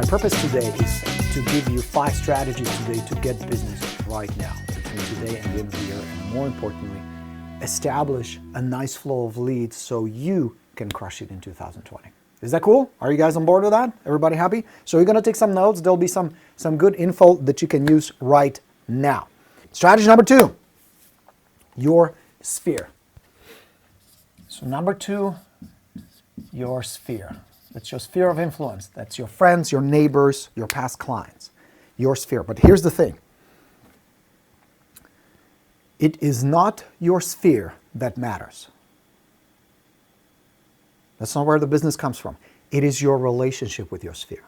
purpose today is to give you 5 strategies today to get business right now, between today and the end of the year, and more importantly, establish a nice flow of leads so you can crush it in 2020. Is that cool? Are you guys on board with that? Everybody happy? So you're going to take some notes. There'll be some good info that you can use right now. Strategy number 2, your sphere. So number 2, your sphere. That's your sphere of influence. That's your friends, your neighbors, your past clients, your sphere. But here's the thing. It is not your sphere that matters. That's not where the business comes from. It is your relationship with your sphere.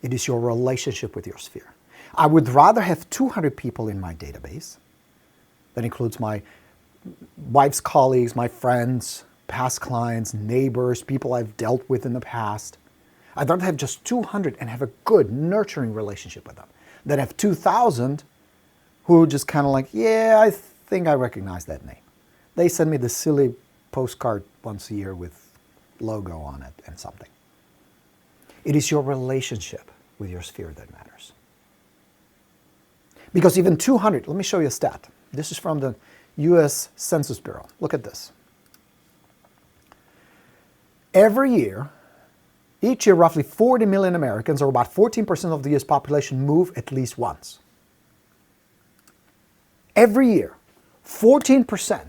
It is your relationship with your sphere. I would rather have 200 people in my database. That includes my wife's colleagues, my friends, past clients, neighbors, people I've dealt with in the past. I'd rather have just 200 and have a good, nurturing relationship with them than have 2,000 who just kind of like, yeah, I think I recognize that name. They send me the silly postcard once a year with logo on it and something. It is your relationship with your sphere that matters. Because even 200, let me show you a stat. This is from the US Census Bureau. Look at this. Every year, each year roughly 40 million Americans, or about 14% of the US population, move at least once. Every year, 14%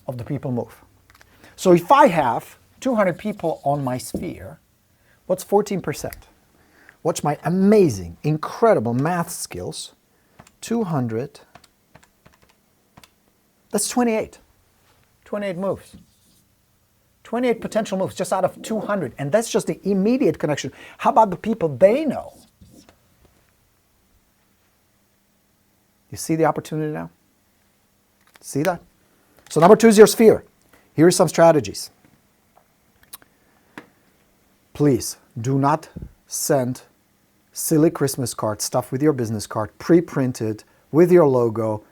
of the people move. So if I have 200 people on my sphere, what's 14%? Watch my amazing, incredible math skills. 200, that's 28. 28 moves. 28 potential moves just out of 200, and that's just the immediate connection. How about the people they know? You see the opportunity now? See that? So number 2 is your sphere. Here are some strategies. Please do not send silly Christmas cards stuffed with your business card, pre-printed with your logo,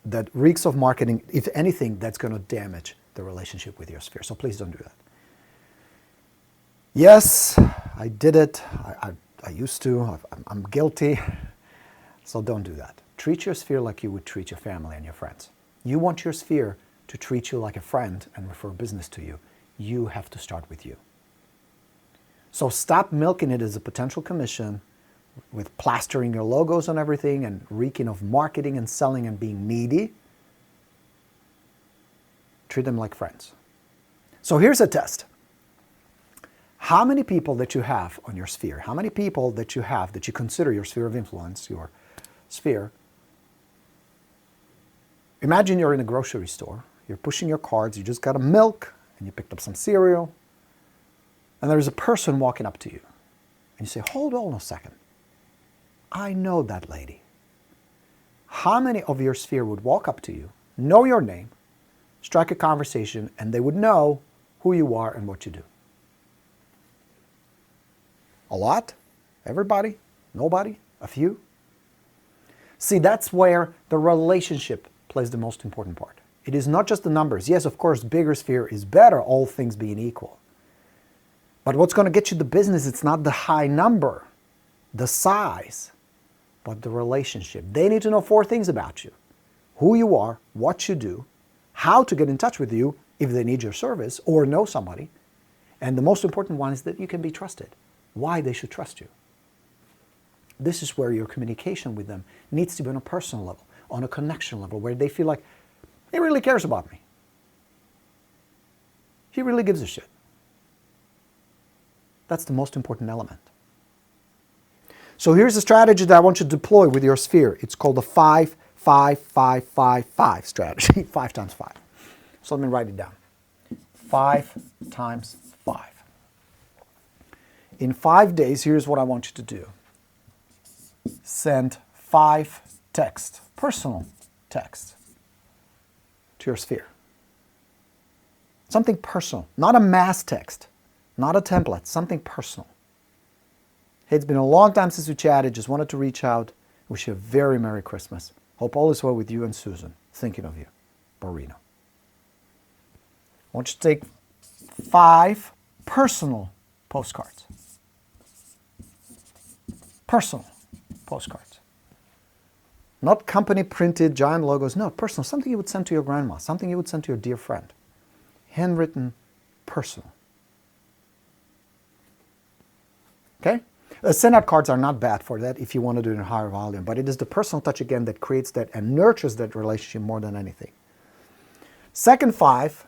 that reeks of marketing. If anything, that's going to damage the relationship with your sphere. So please don't do that. Yes, I did it. I used to. I'm guilty. So don't do that. Treat your sphere like you would treat your family and your friends. You want your sphere to treat you like a friend and refer business to you. You have to start with you. So stop milking it as a potential commission with plastering your logos on everything and reeking of marketing and selling and being needy. Treat them like friends. So here's a test. How many people that you have on your sphere, how many people that you have that you consider your sphere of influence, your sphere, imagine you're in a grocery store, you're pushing your carts, you just got a milk, and you picked up some cereal, and there's a person walking up to you, and you say, hold on a second, I know that lady. How many of your sphere would walk up to you, know your name, strike a conversation, and they would know who you are and what you do? A lot? Everybody? Nobody? A few? See, that's where the relationship plays the most important part. It is not just the numbers. Yes, of course, bigger sphere is better, all things being equal. But what's going to get you the business, it's not the high number, the size, but the relationship. They need to know 4 things about you: who you are, what you do, how to get in touch with you if they need your service or know somebody. And the most important one is that you can be trusted. Why they should trust you. This is where your communication with them needs to be on a personal level, on a connection level, where they feel like, he really cares about me. He really gives a shit. That's the most important element. So here's a strategy that I want you to deploy with your sphere. It's called the 5-5-5-5-5 strategy. 5 times 5. So let me write it down. 5 times 5. In 5 days, here's what I want you to do. Send 5 texts, personal texts, to your sphere. Something personal, not a mass text, not a template, something personal. Hey, it's been a long time since we chatted, just wanted to reach out. Wish you a very Merry Christmas. Hope all is well with you and Susan. Thinking of you. Borino. I want you to take 5 personal postcards. Personal postcards. Not company printed giant logos, no, personal, something you would send to your grandma, something you would send to your dear friend. Handwritten, personal. Okay? Send out cards are not bad for that if you want to do it in higher volume, but it is the personal touch again that creates that and nurtures that relationship more than anything. Third five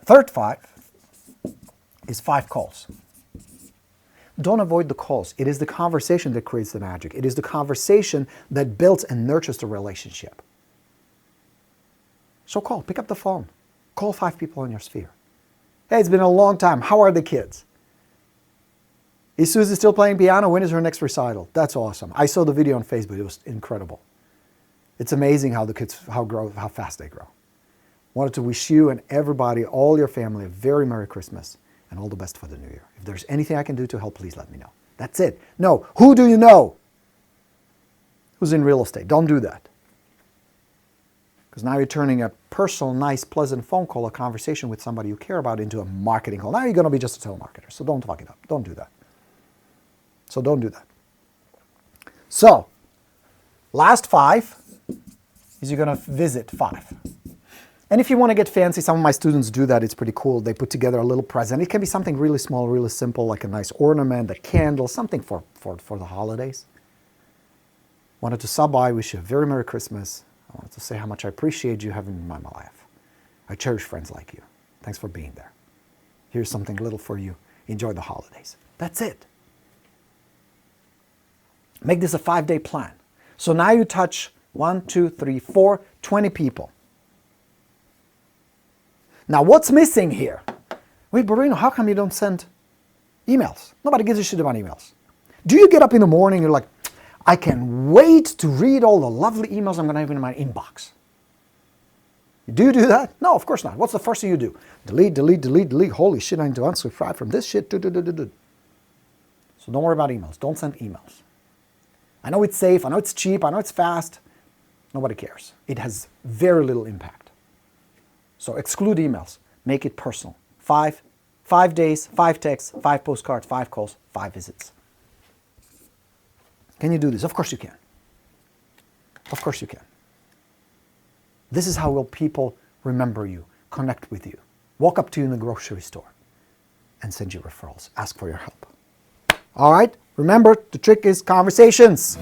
is 5 calls. Don't avoid the calls. It is the conversation that creates the magic. It is the conversation that builds and nurtures the relationship. So call, pick up the phone. Call 5 people in your sphere. Hey, it's been a long time. How are the kids? Is Susie still playing piano? When is her next recital? That's awesome. I saw the video on Facebook. It was incredible. It's amazing how the kids, how fast they grow. Wanted to wish you and everybody, all your family, a very Merry Christmas and all the best for the new year. If there's anything I can do to help, please let me know. That's it. No, who do you know who's in real estate? Don't do that. Because now you're turning a personal, nice, pleasant phone call, a conversation with somebody you care about into a marketing call. Now you're going to be just a telemarketer. So don't fuck it up. Don't do that. So don't do that. So, last 5 is you're going to visit 5. And if you want to get fancy, some of my students do that. It's pretty cool. They put together a little present. It can be something really small, really simple, like a nice ornament, a candle, something for the holidays. Wanted to stop by, wish you a very Merry Christmas. I wanted to say how much I appreciate you having me in my life. I cherish friends like you. Thanks for being there. Here's something little for you. Enjoy the holidays. That's it. Make this a 5-day plan. So now you touch 1, 2, 3, 4, 20 people. Now what's missing here? Wait, Borino, how come you don't send emails? Nobody gives a shit about emails. Do you get up in the morning and you're like, I can wait to read all the lovely emails I'm going to have in my inbox? Do you do that? No, of course not. What's the first thing you do? Delete, delete, delete, delete. Holy shit, I need to unsubscribe from this shit. So don't worry about emails. Don't send emails. I know it's safe. I know it's cheap. I know it's fast. Nobody cares. It has very little impact. So exclude emails. Make it personal. 5 days, 5 texts, 5 postcards, 5 calls, 5 visits. Can you do this? Of course you can. Of course you can. This is how will people remember you, connect with you, walk up to you in the grocery store and send you referrals. Ask for your help. All right? Remember, the trick is conversations.